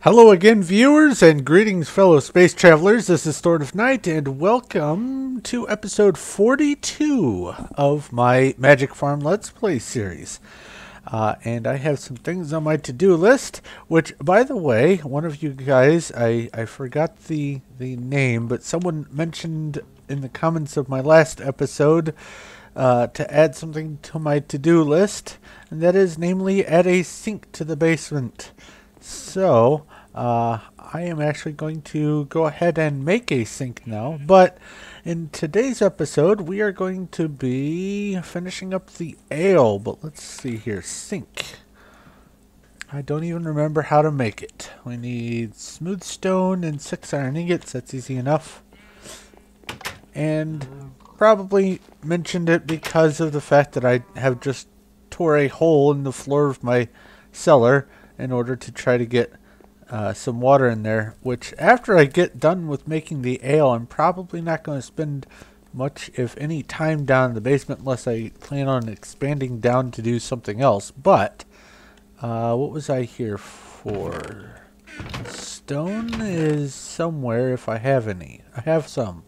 Hello again, viewers, and greetings, fellow space travelers. This is Sword of Night, and welcome to episode 42 of my Magic Farm Let's Play series. And I have some things on my to-do list, which, by the way, one of you guys, I forgot the name, but someone mentioned in the comments of my last episode to add something to my to-do list, and that is, namely, add a sink to the basement. So, I am actually going to go ahead and make a sink now, but in today's episode, we are going to be finishing up the ale, but let's see here, sink. I don't even remember how to make it. We need smooth stone and 6 iron ingots, that's easy enough. And probably mentioned it because of the fact that I have just tore a hole in the floor of my cellar in order to try to get some water in there, which after I get done with making the ale, I'm probably not going to spend much, if any, time down in the basement unless I plan on expanding down to do something else. But what was I here for? Stone is somewhere if I have any. I have some.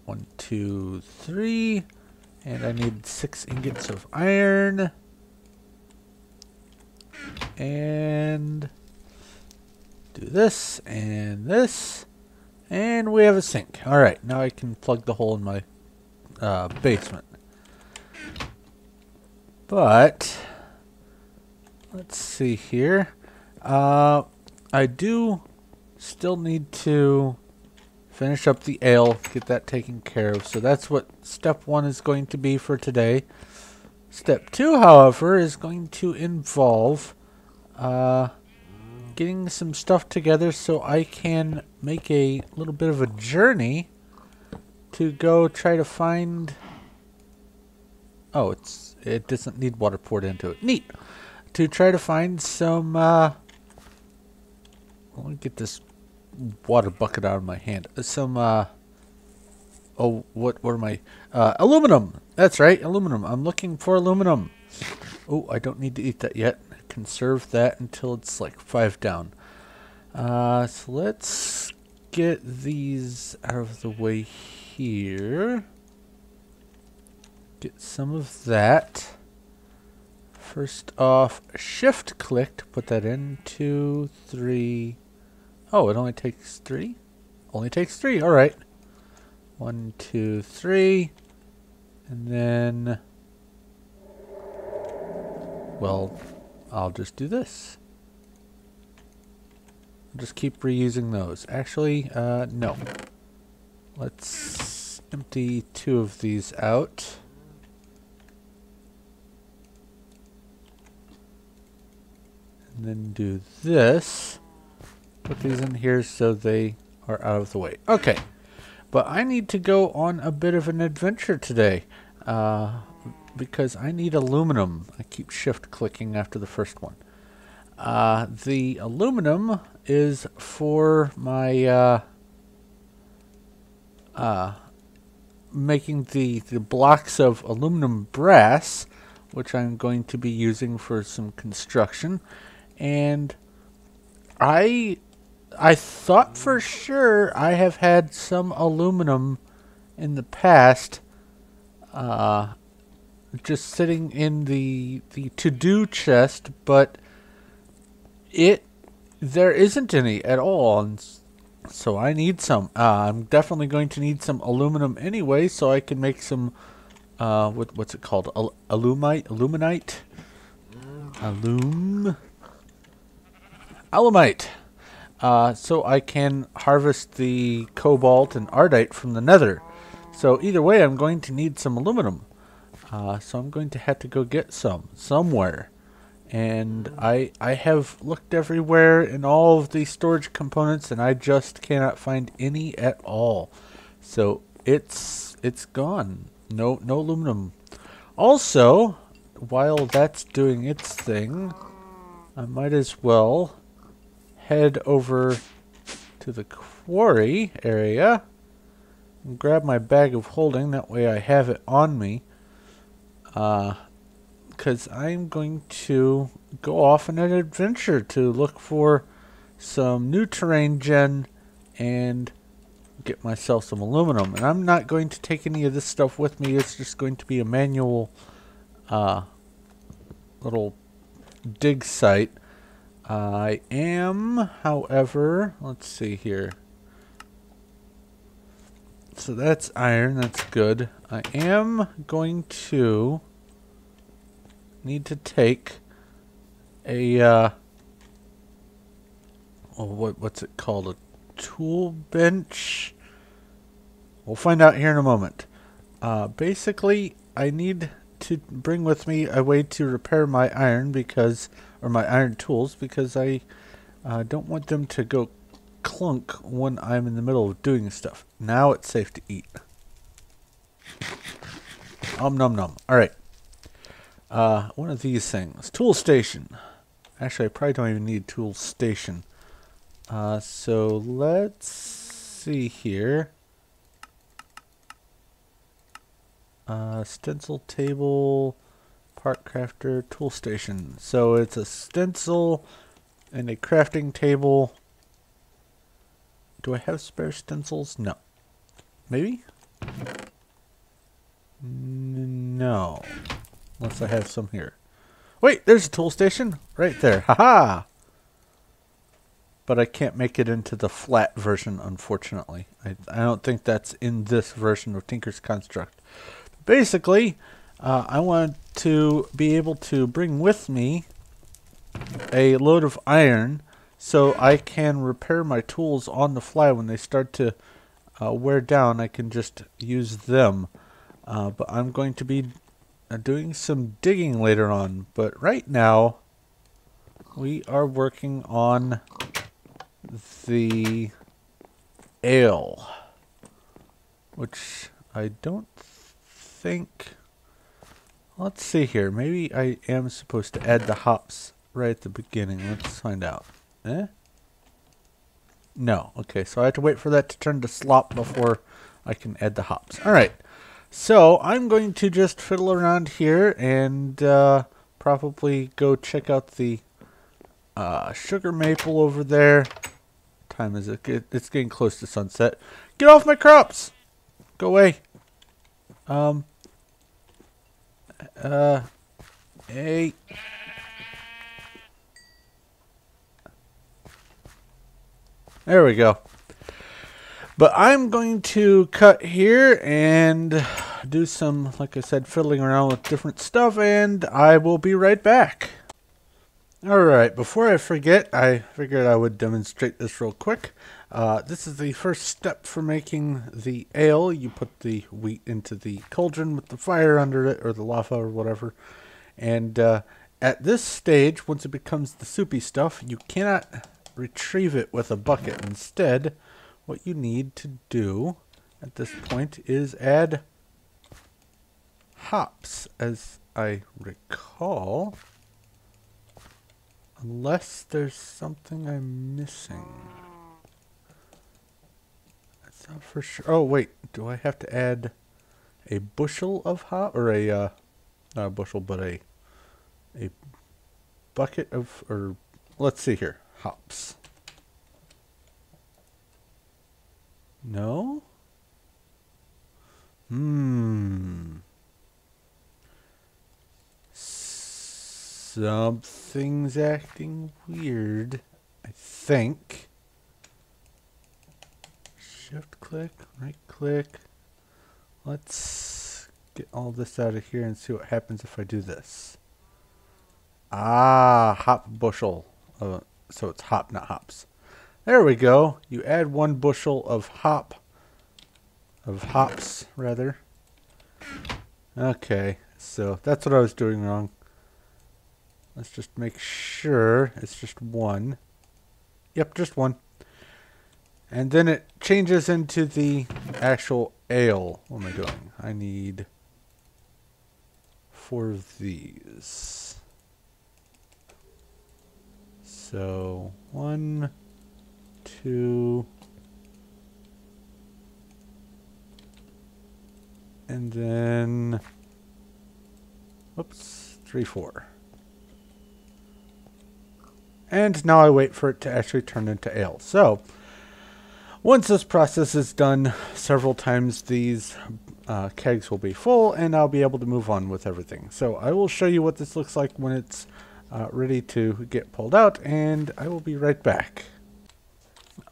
1, 2, 3, and I need 6 ingots of iron. And do this, and we have a sink. Alright, now I can plug the hole in my basement. But, let's see here. I do still need to finish up the ale, get that taken care of. So that's what step 1 is going to be for today. Step 2, however, is going to involve getting some stuff together so I can make a little bit of a journey to go try to find... Oh, it doesn't need water poured into it. Neat! To try to find some... let me get this water bucket out of my hand. Some, oh, what are my... aluminum! That's right, aluminum. I'm looking for aluminum. Oh, I don't need to eat that yet. Conserve that until it's like 5 down. So let's get these out of the way here. Get some of that. First off, shift click to put that in. 2, 3. Oh, it only takes 3? Only takes 3, alright. 1, 2, 3. And then... well, I'll just do this. I'll just keep reusing those. Actually, no. Let's empty 2 of these out. And then do this. Put these in here so they are out of the way. Okay. But I need to go on a bit of an adventure today. Because I need aluminum. I keep shift clicking after the first one. The aluminum is for my making the blocks of aluminum brass, which I'm going to be using for some construction. And I thought for sure I have had some aluminum in the past. Just sitting in the to-do chest, but there isn't any at all, and so I need some. I'm definitely going to need some aluminum anyway, so I can make some what's it called? Alumite? Alumite. So I can harvest the cobalt and ardite from the nether. So either way, I'm going to need some aluminum. So I'm going to have to go get somewhere. And I have looked everywhere in all of the storage components, and I just cannot find any at all. So it's gone. No aluminum. Also, while that's doing its thing, I might as well head over to the quarry area and grab my bag of holding. That way I have it on me. because I'm going to go off on an adventure to look for some new terrain gen and get myself some aluminum. And I'm not going to take any of this stuff with me. It's just going to be a manual little dig site. I am, however, let's see here. So that's iron, that's good. I am going to need to take a what's it called? A tool bench? We'll find out here in a moment. Basically, I need to bring with me a way to repair my iron or my iron tools, because I don't want them to go clunk when I'm in the middle of doing stuff. Now it's safe to eat. Nom nom. Alright. One of these things. Tool station. Actually, I probably don't even need tool station. So let's see here. Stencil table, part crafter, tool station. So it's a stencil and a crafting table. Do I have spare stencils? No. Maybe? No. Unless I have some here. Wait, there's a tool station right there. Haha! But I can't make it into the flat version, unfortunately. I don't think that's in this version of Tinker's Construct. Basically, I want to be able to bring with me a load of iron so I can repair my tools on the fly. When they start to wear down, I can just use them. But I'm going to be doing some digging later on. But right now, we are working on the ale, which I don't think... Let's see here. Maybe I am supposed to add the hops right at the beginning. Let's find out. No. Okay, so I have to wait for that to turn to slop before I can add the hops. Alright. So I'm going to just fiddle around here and probably go check out the sugar maple over there. What time is it? It's getting close to sunset. Get off my crops! Go away. Hey. There we go. But I'm going to cut here and do some, like I said, fiddling around with different stuff, and I will be right back. Alright, before I forget, I figured I would demonstrate this real quick. This is the first step for making the ale. You put the wheat into the cauldron with the fire under it, or the lava or whatever. And at this stage, once it becomes the soupy stuff, you cannot retrieve it with a bucket. Instead, what you need to do at this point is add hops, as I recall. Unless there's something I'm missing. That's not for sure. Oh, wait. Do I have to add a bushel of hop? Or a, not a bushel, but a bucket of, or let's see here. Hops. No? Something's acting weird, I think. Shift click, right click. Let's get all this out of here and see what happens if I do this. Ah, hop bushel. So it's hop, not hops. There we go. You add 1 bushel of hops, rather. Okay, so that's what I was doing wrong. Let's just make sure it's just 1. Yep, just 1. And then it changes into the actual ale. What am I doing? I need 4 of these. So 1, 2, and then, oops, 3, 4. And now I wait for it to actually turn into ale. So, once this process is done several times, these kegs will be full, and I'll be able to move on with everything. So I will show you what this looks like when it's ready to get pulled out, and I will be right back.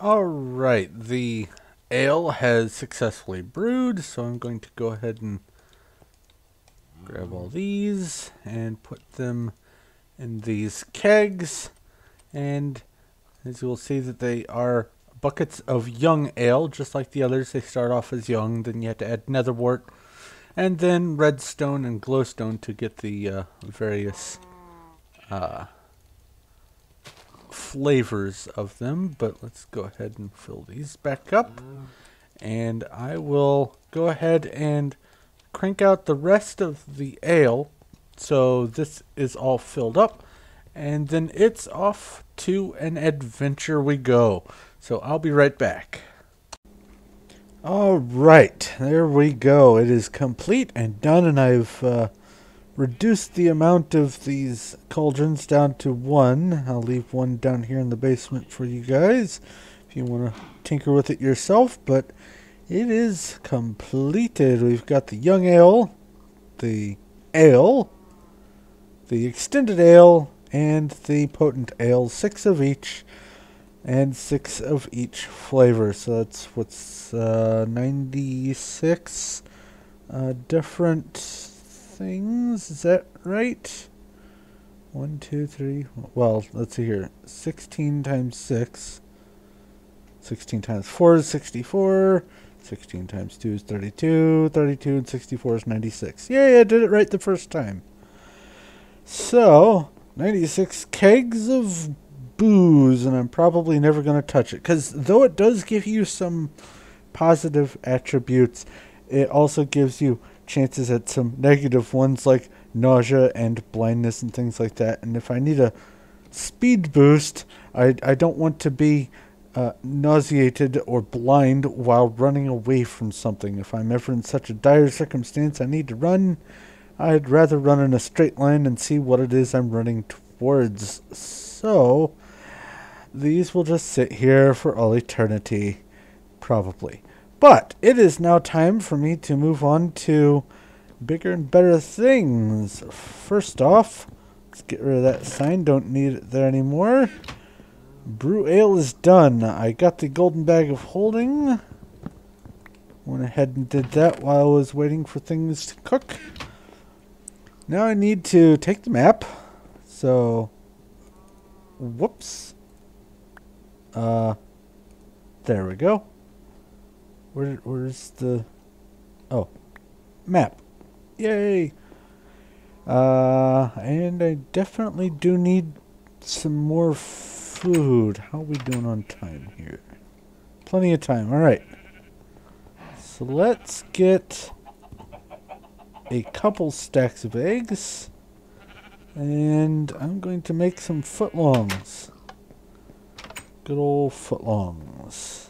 Alright, the ale has successfully brewed, so I'm going to go ahead and grab all these and put them in these kegs. And as you will see that they are buckets of young ale, just like the others. They start off as young, then you have to add netherwort, and then redstone and glowstone to get the various flavors of them. But let's go ahead and fill these back up. And I will go ahead and crank out the rest of the ale. So this is all filled up. And then it's off to an adventure we go. So I'll be right back. Alright, there we go. It is complete and done, and I've reduced the amount of these cauldrons down to 1. I'll leave one down here in the basement for you guys if you want to tinker with it yourself, but it is completed. We've got the young ale, the extended ale, and the potent ale, 6 of each, and 6 of each flavor. So that's what's 96 different things. Is that right? 1, 2, 3. Well, let's see here. 16 times 6. 16 times 4 is 64. 16 times 2 is 32. 32 and 64 is 96. Yay, I did it right the first time. So 96 kegs of booze, and I'm probably never going to touch it, because though it does give you some positive attributes, it also gives you chances at some negative ones like nausea and blindness and things like that. And if I need a speed boost, I don't want to be nauseated or blind while running away from something. If I'm ever in such a dire circumstance I need to run, I'd rather run in a straight line and see what it is I'm running towards. So these will just sit here for all eternity, probably. But it is now time for me to move on to bigger and better things. First off, let's get rid of that sign. Don't need it there anymore. Brew ale is done. I got the golden bag of holding. Went ahead and did that while I was waiting for things to cook. Now I need to take the map. So, whoops. There we go. Where's the... Oh, map. Yay! And I definitely do need some more food. How are we doing on time here? Plenty of time. Alright. So let's get a couple stacks of eggs. And I'm going to make some footlongs. Good old footlongs.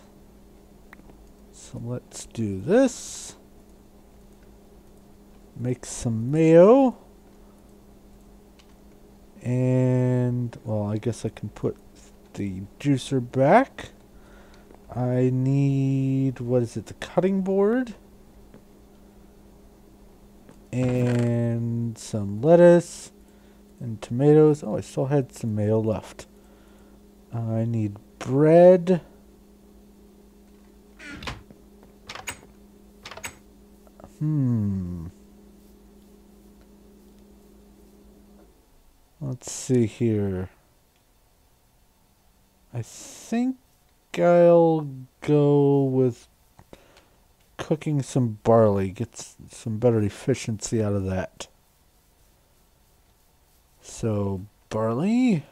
So let's do this. Make some mayo. And, well, I guess I can put the juicer back. I need, what is it, the cutting board. And some lettuce. And tomatoes. Oh, I still had some mayo left. I need bread. Let's see here. I think I'll go with cooking some barley. Get some better efficiency out of that. So, barley.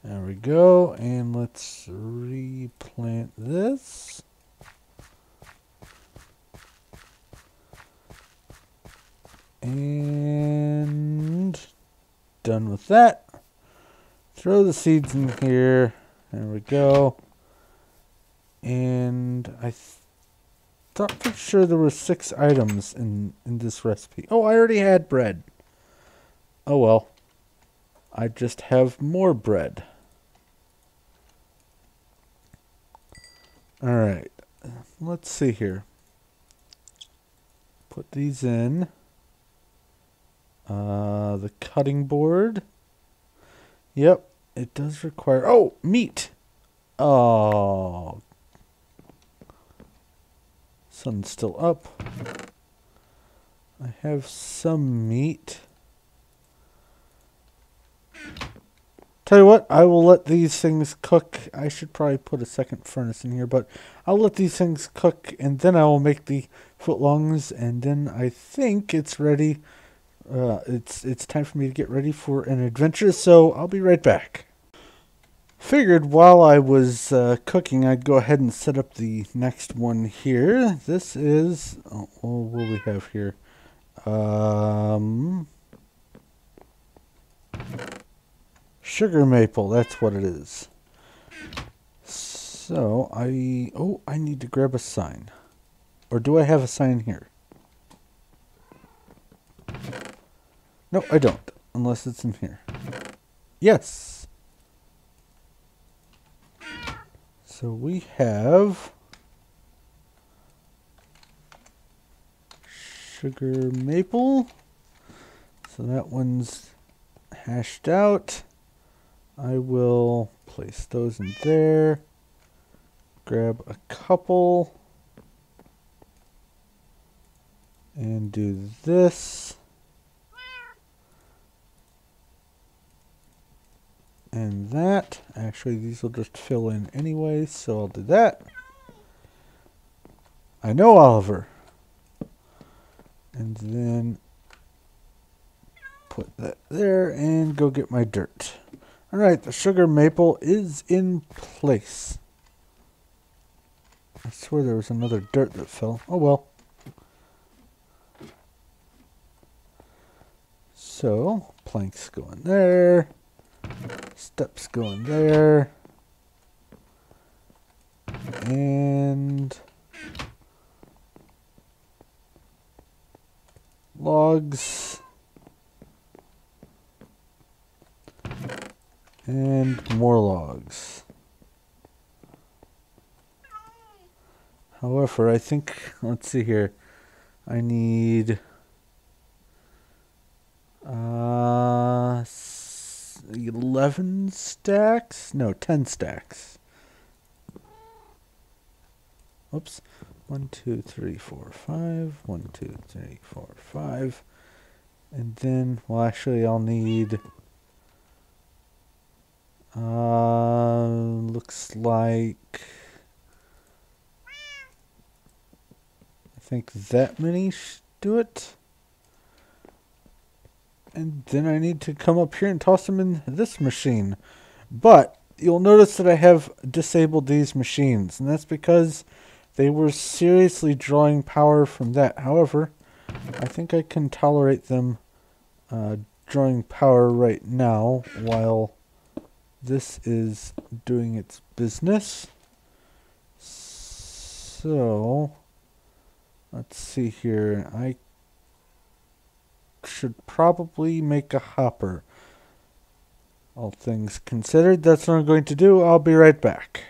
There we go. And let's replant this. And done with that. Throw the seeds in here. There we go. And I thought for sure there were 6 items in this recipe. Oh, I already had bread. Oh well. I just have more bread. Alright. Let's see here. Put these in. The cutting board. Yep. It does require... Oh! Meat! Oh. Sun's still up. I have some meat. Tell you what, I will let these things cook. I should probably put a second furnace in here, but I'll let these things cook, and then I will make the footlongs, and then I think it's ready. It's time for me to get ready for an adventure, so I'll be right back. Figured while I was cooking, I'd go ahead and set up the next one here. This is... Oh, what do we have here? Sugar maple, that's what it is. So, I need to grab a sign. Or do I have a sign here? No, I don't. Unless it's in here. Yes! So we have sugar maple. So that one's hashed out. I will place those in there. Grab a couple. And do this. And that. Actually, these will just fill in anyway, so I'll do that. I know, Oliver. And then put that there and go get my dirt. Alright, the sugar maple is in place. I swear there was another dirt that fell. Oh well. So, planks go in there. Steps go in there. And logs. And more logs. However, I think, let's see here. I need 11 stacks? No, 10 stacks. Oops. 1, 2, 3, 4, 5. 1, 2, 3, 4, 5. And then, well, actually, I'll need... looks like... I think that many should do it. And then I need to come up here and toss them in this machine. But you'll notice that I have disabled these machines. And that's because they were seriously drawing power from that. However, I think I can tolerate them drawing power right now while this is doing its business. So, let's see here. I should probably make a hopper. All things considered, that's what I'm going to do. I'll be right back.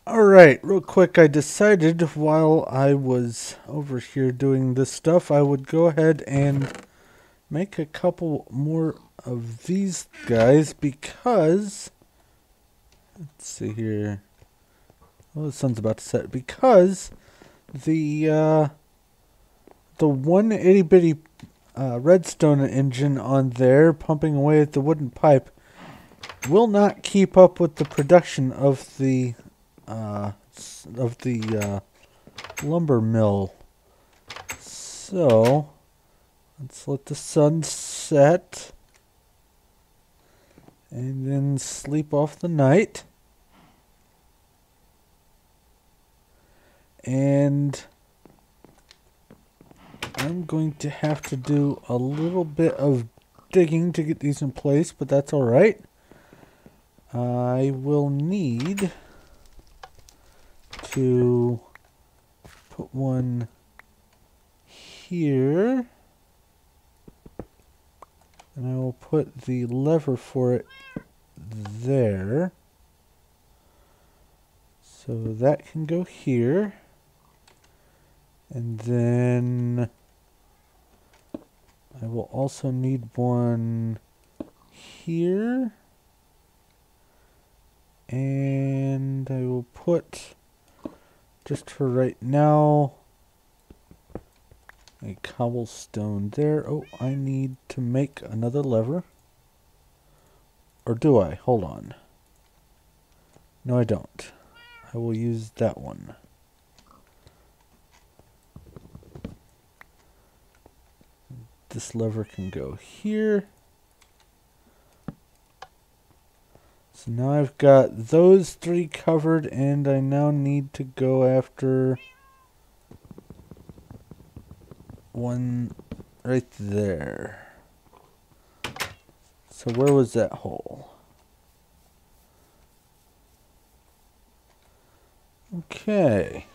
Alright, real quick, I decided while I was over here doing this stuff, I would go ahead and make a couple more of these guys because... Let's see here. Oh, the sun's about to set. Because the one itty bitty redstone engine on there pumping away at the wooden pipe will not keep up with the production of the lumber mill. So let's let the sun set and then sleep off the night. And I'm going to have to do a little bit of digging to get these in place, but that's alright. I will need to put one here. And I will put the lever for it there. So that can go here. And then I will also need one here. And I will put, just for right now, a cobblestone there. Oh, I need to make another lever. Or do I? Hold on. No, I don't. I will use that one. This lever can go here. So now I've got those three covered, and I now need to go after one right there. So where was that hole? Okay.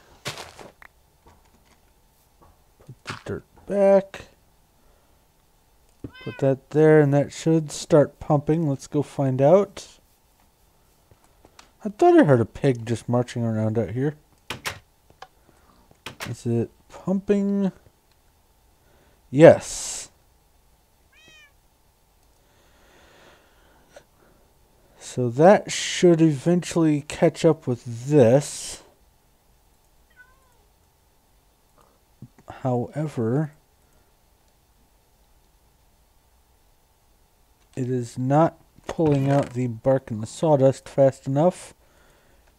Put the dirt back. Put that there, and that should start pumping. Let's go find out. I thought I heard a pig just marching around out here. Is it pumping? Yes. So that should eventually catch up with this. However, it is not pulling out the bark and the sawdust fast enough.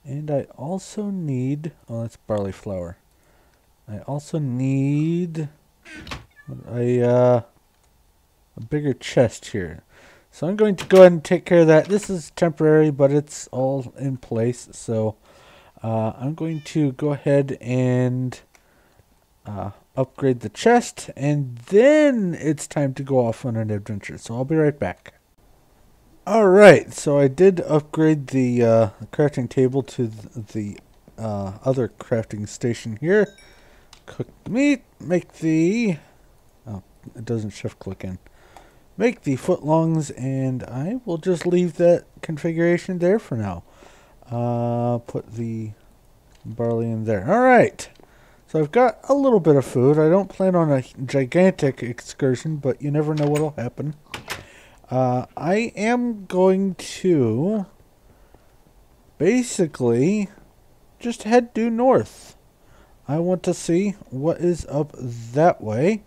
And I also need, oh, that's barley flour. I also need a bigger chest here. So I'm going to go ahead and take care of that. This is temporary, but it's all in place. So I'm going to go ahead and upgrade the chest, and then it's time to go off on an adventure. So I'll be right back. Alright, so I did upgrade the crafting table to the other crafting station here. Cook the meat, make the... oh, it doesn't shift click in. Make the footlongs, and I will just leave that configuration there for now. Put the barley in there. Alright, so I've got a little bit of food. I don't plan on a gigantic excursion, but you never know what'll happen. I am going to basically just head due north. I want to see what is up that way.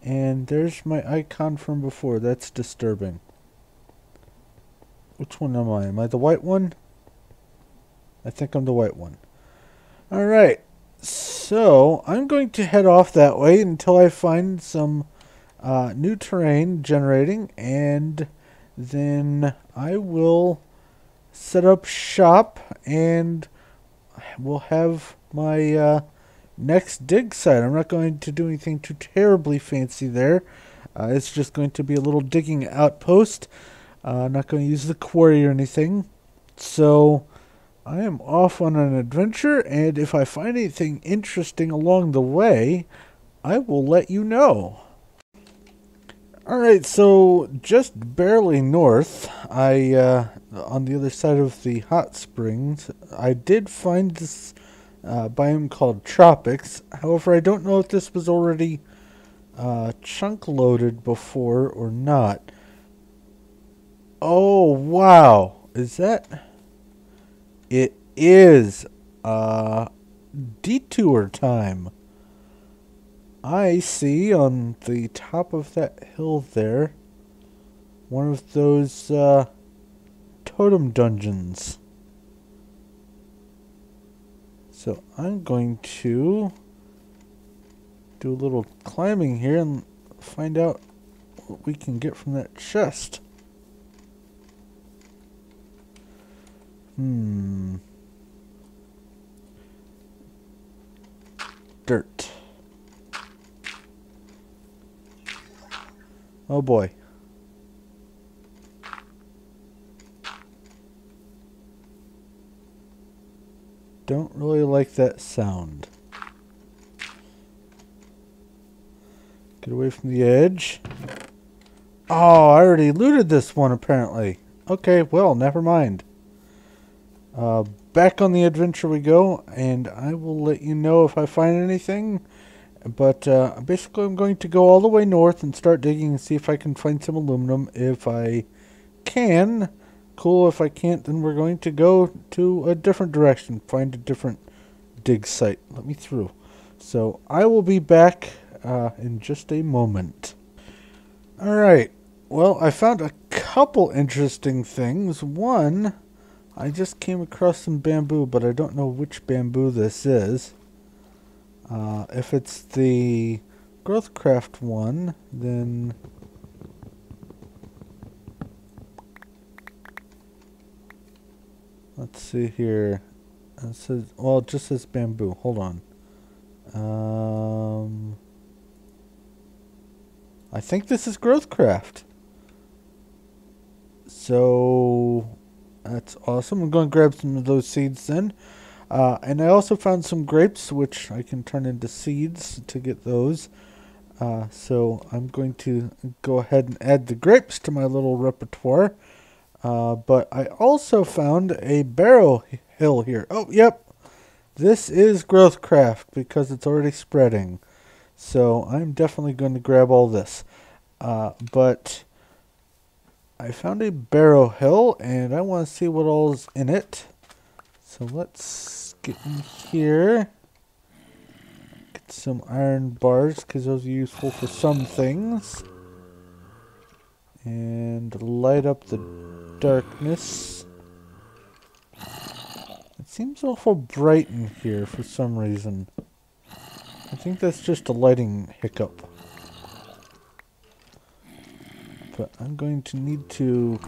And there's my icon from before. That's disturbing. Which one am I? Am I the white one? I think I'm the white one. Alright. So, I'm going to head off that way until I find some new terrain generating, and then I will set up shop, and we'll have my next dig site. I'm not going to do anything too terribly fancy there. It's just going to be a little digging outpost. I'm not going to use the quarry or anything. So I am off on an adventure, and if I find anything interesting along the way, I will let you know. Alright, so just barely north, on the other side of the hot springs, I did find this biome called Tropics. However, I don't know if this was already chunk loaded before or not. Oh, wow. Is that? It is detour time. I see on the top of that hill there one of those totem dungeons. So I'm going to do a little climbing here and find out what we can get from that chest. Dirt. Oh boy. don't really like that sound. Get away from the edge. Oh, I already looted this one apparently. Okay, well, never mind. Back on the adventure we go, and I will let you know if I find anything. But basically I'm going to go all the way north and start digging and see if I can find some aluminum. If I can, cool. If I can't, then we're going to go to a different direction, find a different dig site. Let me through. So I will be back in just a moment. Alright, well, I found a couple interesting things. One, I just came across some bamboo, but I don't know which bamboo this is. If it's the Growthcraft one, then let's see here. It says, well, it just says bamboo. Hold on. I think this is Growthcraft. So that's awesome. I'm going to grab some of those seeds then. And I also found some grapes, which I can turn into seeds to get those. So I'm going to go ahead and add the grapes to my little repertoire. But I also found a barrow hill here. Oh, yep. This is Growthcraft because it's already spreading. So I'm definitely going to grab all this. But I found a barrow hill, and I want to see what all's in it. So let's get in here. Get some iron bars, because those are useful for some things. And light up the darkness. It seems awful bright in here for some reason. I think that's just a lighting hiccup. But I'm going to need to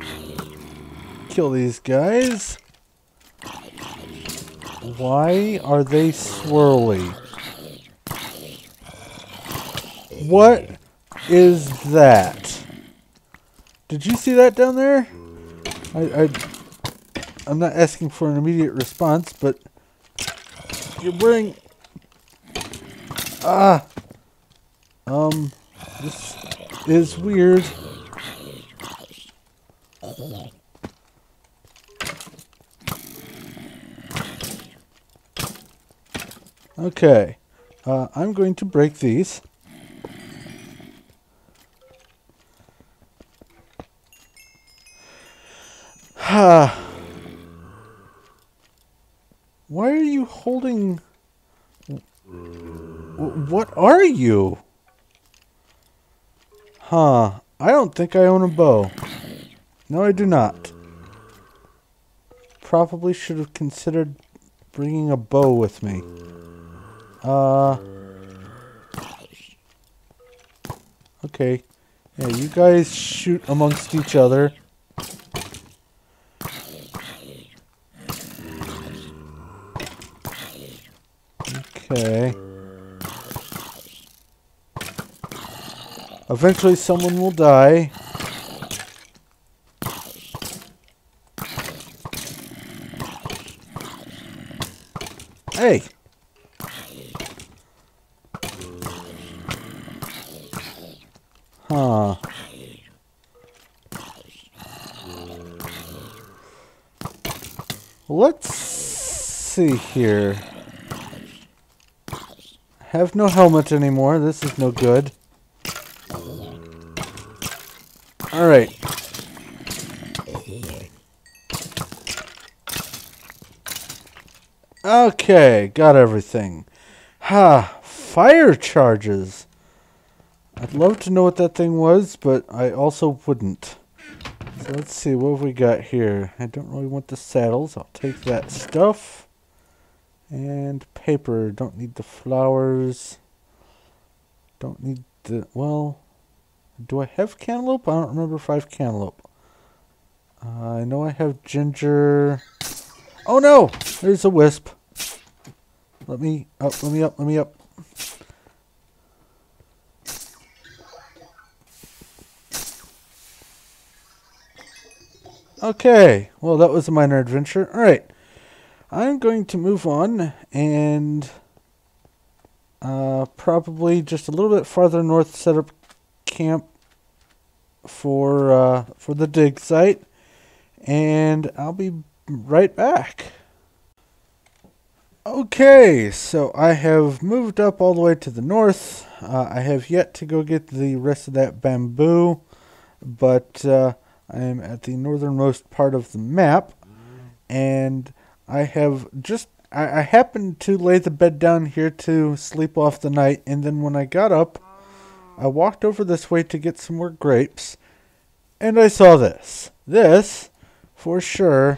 kill these guys. Why are they swirly? What is that? Did you see that down there? I'm not asking for an immediate response, but you're wearing... this is weird. Okay, I'm going to break these. Why are you holding... What are you? I don't think I own a bow. No, I do not. Probably should have considered bringing a bow with me. Okay. Yeah, you guys shoot amongst each other. Okay. Eventually someone will die. Hey! Let's see here. Have no helmet anymore. This is no good. Alright. Okay, got everything. Fire charges. I'd love to know what that thing was, but I also wouldn't. So let's see, what have we got here? I don't really want the saddles. I'll take that stuff. And paper. Don't need the flowers. Don't need the... Well, do I have cantaloupe? I don't remember if I have cantaloupe. I know I have ginger. Oh no! There's a wisp. Let me up, let me up, let me up. Okay, well that was a minor adventure. Alright, I'm going to move on and probably just a little bit farther north set up camp for the dig site, and I'll be right back. Okay, so I have moved up all the way to the north. I have yet to go get the rest of that bamboo, but I am at the northernmost part of the map, and I happened to lay the bed down here to sleep off the night, and then when I got up, I walked over this way to get some more grapes, and I saw this. This, for sure,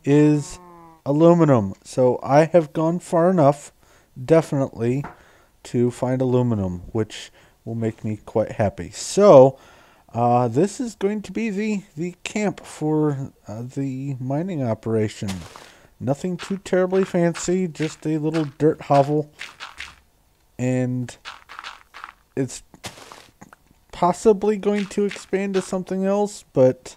is aluminum. So I have gone far enough, definitely, to find aluminum, which will make me quite happy. So this is going to be the camp for the mining operation. Nothing too terribly fancy, just a little dirt hovel. And it's possibly going to expand to something else, but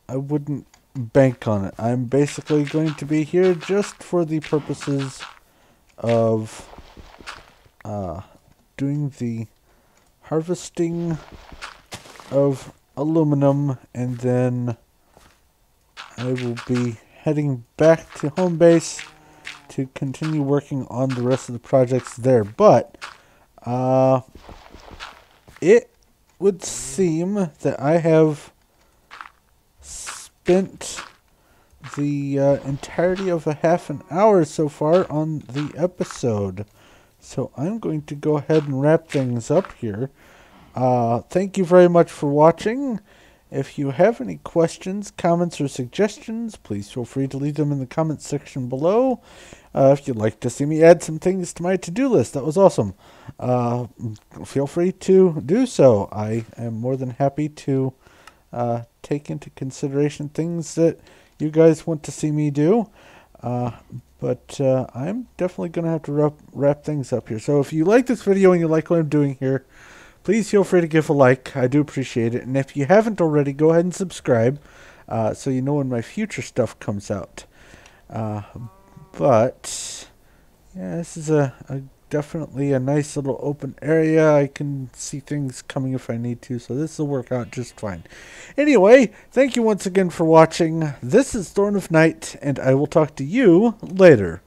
I wouldn't bank on it. I'm basically going to be here just for the purposes of doing the harvesting of aluminum, and then I will be heading back to home base to continue working on the rest of the projects there. But it would seem that I have spent the entirety of a half an hour so far on the episode. So I'm going to go ahead and wrap things up here. Thank you very much for watching. If you have any questions, comments, or suggestions, please feel free to leave them in the comments section below. If you'd like to see me add some things to my to-do list, that was awesome. Feel free to do so. I am more than happy to take into consideration things that you guys want to see me do. But I'm definitely going to have to wrap things up here. So if you like this video and you like what I'm doing here, please feel free to give a like. I do appreciate it. And if you haven't already, go ahead and subscribe so you know when my future stuff comes out. But yeah, this is definitely a nice little open area. I can see things coming if I need to, so this will work out just fine. Anyway, thank you once again for watching. This is Thorn of Night, and I will talk to you later.